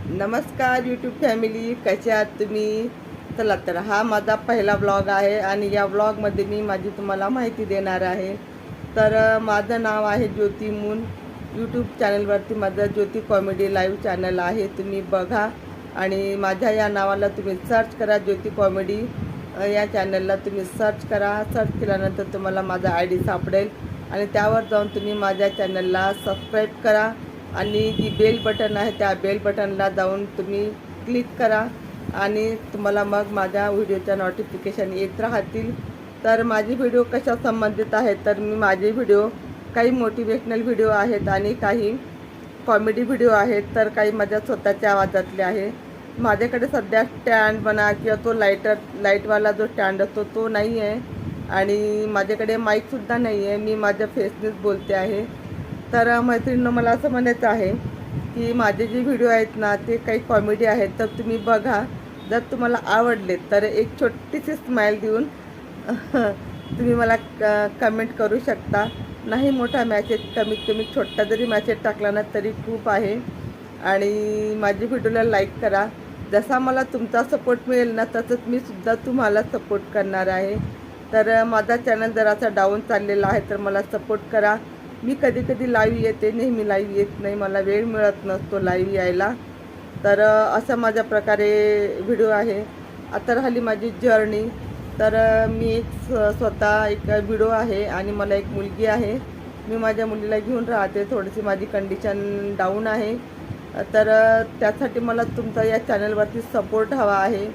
नमस्कार YouTube family, कसे आहात तुम्ही? चला तर हा माझा पहिला ब्लॉग आहे आणि या ब्लॉगमध्ये मी माझी तुम्हाला माहिती देणार आहे. तर माझं नाव आहे ज्योती मून. यूट्यूब चॅनलवरती माझं ज्योती कॉमेडी लाईव्ह चॅनल आहे, तुम्ही बघा. आणि माझ्या या नावाला तुम्ही सर्च करा, ज्योती कॉमेडी या चॅनलला तुम्ही सर्च करा. सर्च केल्यानंतर तुम्हाला माझा आय डी सापडेल आणि त्यावर जाऊन तुम्ही माझ्या चॅनलला सबस्क्राईब करा आणि जी बेल बटन आहे त्या बेल बटनला जाऊन तुम्ही क्लिक करा आणि तुम्हाला मग माझ्या व्हिडिओच्या नोटिफिकेशन येत राहतील. तर माझे व्हिडिओ कशा संबंधित आहेत, तर मी माझे व्हिडिओ काही मोटिवेशनल व्हिडिओ आहेत आणि काही कॉमेडी व्हिडिओ आहेत, तर काही माझ्या स्वतःच्या आवाजातले आहे. माझ्याकडे सध्या स्टँड म्हणा किंवा तो लाईटवाला जो स्टँड असतो तो नाही आहे आणि माझ्याकडे माईकसुद्धा नाही आहे, मी माझ्या फेसनेच बोलते आहे. तर मैत्रिणींनो, मला असं म्हणायचं आहे की माझे जे व्हिडिओ आहेत ना ते काही कॉमेडी आहेत, तर तुम्ही बघा. जर तुम्हाला आवडले तर एक छोटीशी स्माईल देऊन तुम्ही मला कमेंट करू शकता. नाही मोठा मॅसेज, कमीत कमी छोटा जरी मॅसेज टाकला ना तरी खूप आहे. आणि माझ्या व्हिडिओला लाईक करा. जसा मला तुमचा सपोर्ट मिळेल ना तसंच मी सुद्धा तुम्हाला सपोर्ट करणार आहे. तर माझा चॅनल जरासा डाऊन चाललेला आहे, तर मला सपोर्ट करा. मी कधी कधी लाईव्ह येते, नेहमी लाईव्ह येत नाही, मला वेळ मिळत नसतो लाईव्ह यायला. तर असा माझ्या प्रकारे व्हिडिओ आहे. आता राहिली माझी जर्नी. तर मी स्वतः एक व्हिडिओ आहे आणि मला एक मुलगी आहे. मी माझ्या मुलीला घेऊन राहते, थोडीशी माझी कंडिशन डाऊन आहे. तर त्यासाठी मला तुमचा या चॅनलवरती सपोर्ट हवा आहे.